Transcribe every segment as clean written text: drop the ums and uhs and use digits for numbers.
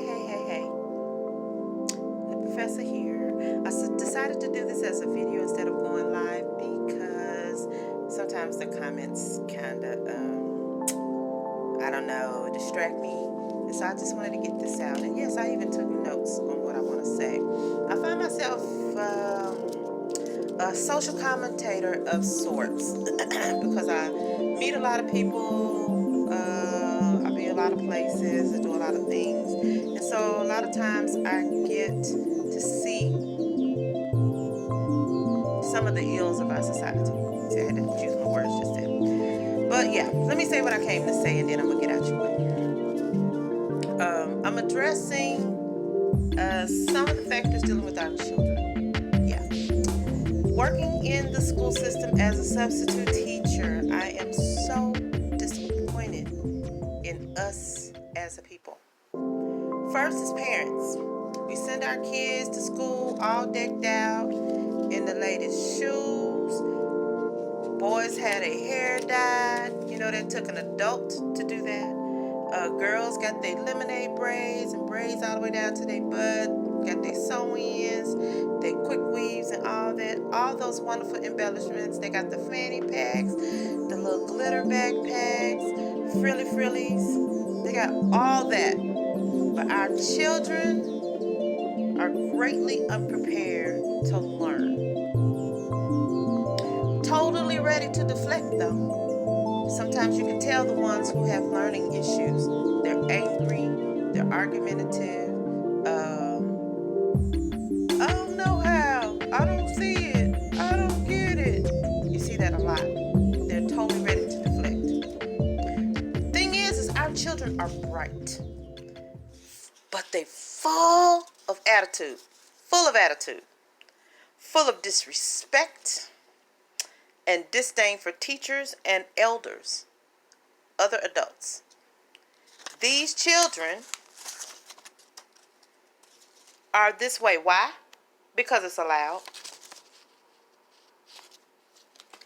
hey. The professor here. Decided to do this as a video instead of going live because sometimes the comments kind of, I don't know, distract me. And so I just wanted to get this out. And yes, I even took notes on what I want to say. I find myself a social commentator of sorts because I meet a lot of people. I be a lot of places. I do a lot of things. And so a lot of times I get to see some of the ills of our society. See, I had to choose my words just then. But yeah, let me say what I came to say and then I'm going to get out your way. I'm addressing some of the factors dealing with our children. Yeah. Working in the school system as a substitute teacher, I am so disappointed in us as a people. First is parents. We send our kids to school all decked out in the latest shoes. Boys had their hair dyed. You know, that took an adult to do that. Girls got their lemonade braids and braids all the way down to their butt. Got their sew-ins, their quick weaves and all that. All those wonderful embellishments. They got the fanny packs, the little glitter backpacks, frillies. They got all that. But our children are greatly unprepared to learn. Totally ready to deflect though. Sometimes you can tell the ones who have learning issues. They're angry, they're argumentative. I don't know how. I don't see it. I don't get it. You see that a lot. They're totally ready to deflect. Thing is our children are bright, but they full of attitude, full of disrespect and disdain for teachers and elders, other adults. These children are this way. Why? Because it's allowed.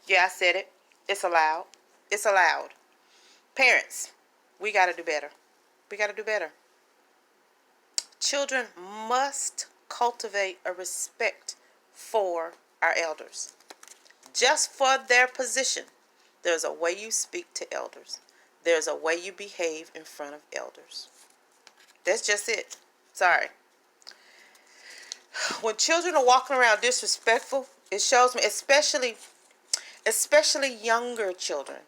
Yeah, I said it. It's allowed. It's allowed. Parents, we got to do better. We got to do better. Children must cultivate a respect for our elders. Just for their position, there's a way you speak to elders. There's a way you behave in front of elders. That's just it. Sorry. When children are walking around disrespectful, it shows me, especially younger children,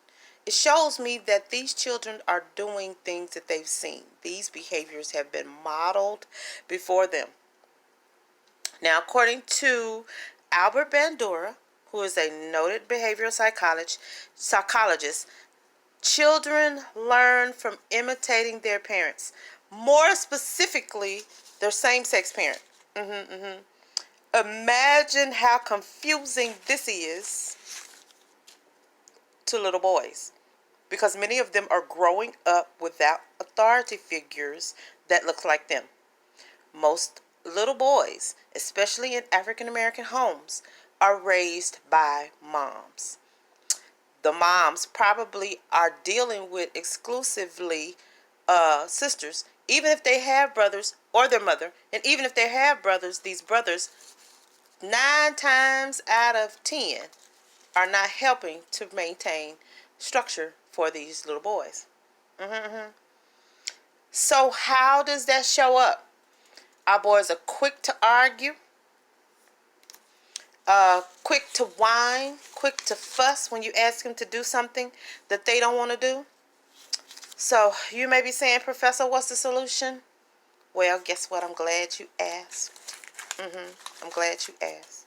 it shows me that these children are doing things that they've seen. These behaviors have been modeled before them. Now, according to Albert Bandura, who is a noted behavioral psychologist, children learn from imitating their parents, more specifically their same-sex parent. Imagine how confusing this is to little boys, because many of them are growing up without authority figures that look like them. Most little boys, especially in African American homes, are raised by moms. The moms probably are dealing with exclusively sisters, even if they have brothers, or their mother. And even if they have brothers, these brothers 9 times out of 10 are not helping to maintain structure for these little boys. So how does that show up? Our boys are quick to argue, quick to whine, quick to fuss when you ask them to do something that they don't want to do. So you may be saying, Professor, what's the solution? Well, guess what? I'm glad you asked. I'm glad you asked.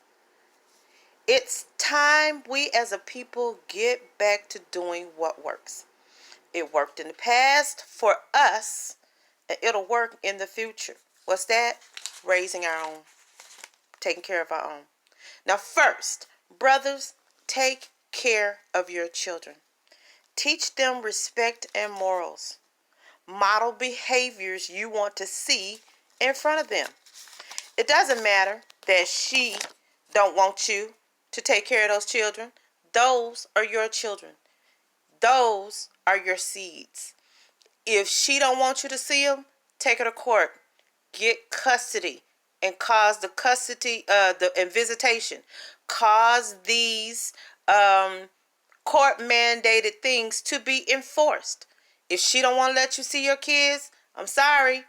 It's time we as a people get back to doing what works. It worked in the past for us, and it'll work in the future. What's that? Raising our own. Taking care of our own. Now first, brothers, take care of your children. Teach them respect and morals. Model behaviors you want to see in front of them. It doesn't matter that she don't want you to take care of those children. Those are your children. Those are your seeds. If she don't want you to see them, take her to court. get custody and cause the custody, and visitation, cause these court mandated things to be enforced. If she don't want to let you see your kids, I'm sorry,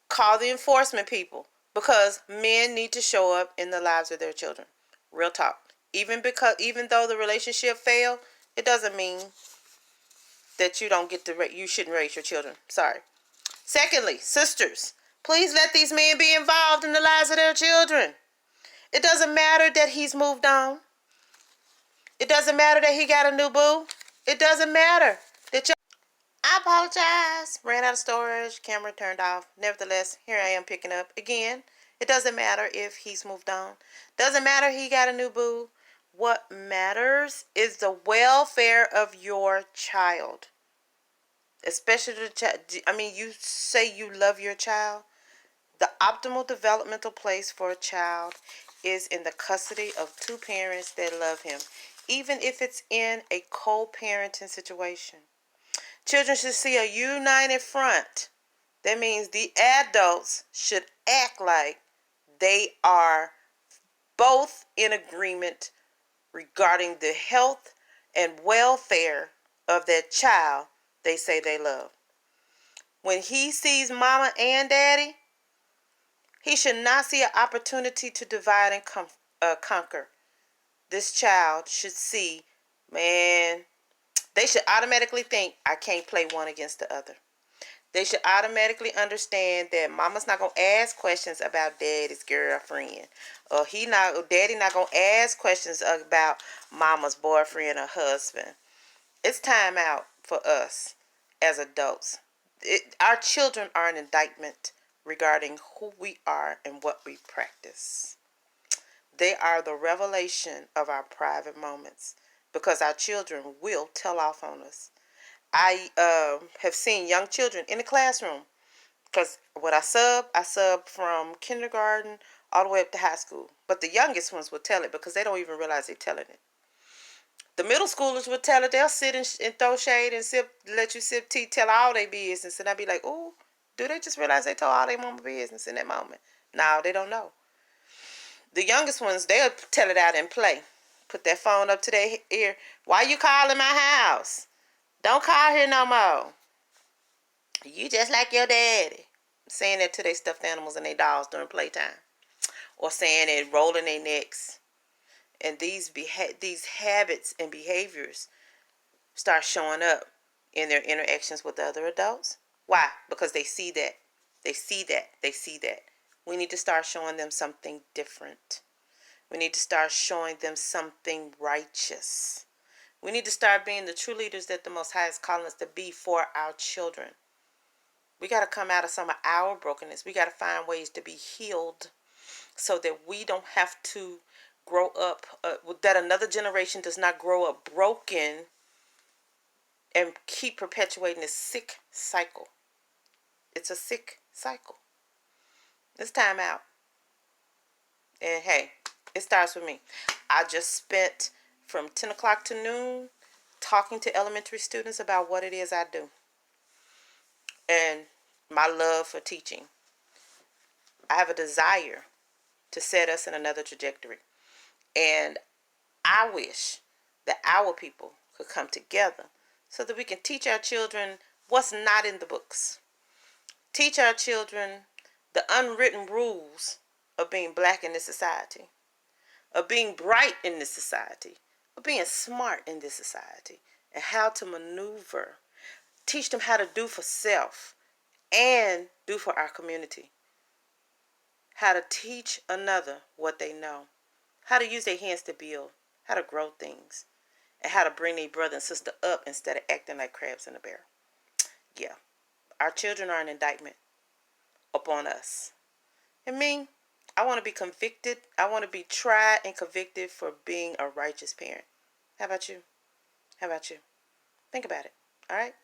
call the enforcement people, because men need to show up in the lives of their children. Real talk. Even though the relationship failed, it doesn't mean that you shouldn't raise your children. Sorry. Secondly, sisters, please let these men be involved in the lives of their children. It doesn't matter that he's moved on. It doesn't matter that he got a new boo. It doesn't matter that you. I apologize. Ran out of storage. Camera turned off. Nevertheless, here I am picking up again. It doesn't matter if he's moved on. Doesn't matter he got a new boo. What matters is the welfare of your child. Especially the child. I mean, you say you love your child. The optimal developmental place for a child is in the custody of two parents that love him, even if it's in a co-parenting situation. Children should see a united front. That means the adults should act like they are both in agreement regarding the health and welfare of that child they say they love. When he sees mama and daddy, he should not see an opportunity to divide and conquer. This child should see, man, they should automatically think, I can't play one against the other. They should automatically understand that mama's not going to ask questions about daddy's girlfriend. Or daddy not going to ask questions about mama's boyfriend or husband. It's time out for us as adults. Our children are an indictment regarding who we are and what we practice. They are the revelation of our private moments, because our children will tell off on us. I have seen young children in the classroom, because what I sub from kindergarten all the way up to high school. But the youngest ones will tell it because they don't even realize they're telling it. The middle schoolers will tell it. They'll sit and throw shade and let you sip tea, tell all their business. And I'd be like, ooh, do they just realize they told all their mama business in that moment? No, they don't know. The youngest ones, they'll tell it out and play. Put that phone up to their ear. Why you calling my house? Don't call here no more. You just like your daddy. Saying that to their stuffed animals and their dolls during playtime. Or saying it, rolling their necks. And these habits and behaviors start showing up in their interactions with the other adults. Why? Because they see that. They see that. We need to start showing them something different. We need to start showing them something righteous. We need to start being the true leaders that the Most High is calling us to be for our children. We got to come out of some of our brokenness. We got to find ways to be healed so that we don't have to grow up, that another generation does not grow up broken and keep perpetuating this sick cycle. It's a sick cycle. It's time out. And hey, it starts with me. I just spent from 10 o'clock to noon talking to elementary students about what it is I do and my love for teaching. I have a desire to set us in another trajectory. And I wish that our people could come together so that we can teach our children what's not in the books. Teach our children the unwritten rules of being black in this society, of being bright in this society, of being smart in this society, and how to maneuver. Teach them how to do for self and do for our community. How to teach another what they know. How to use their hands to build. How to grow things. And how to bring their brother and sister up instead of acting like crabs in a barrel. Yeah. Our children are an indictment upon us. And me, I want to be convicted. I want to be tried and convicted for being a righteous parent. How about you? How about you? Think about it. All right?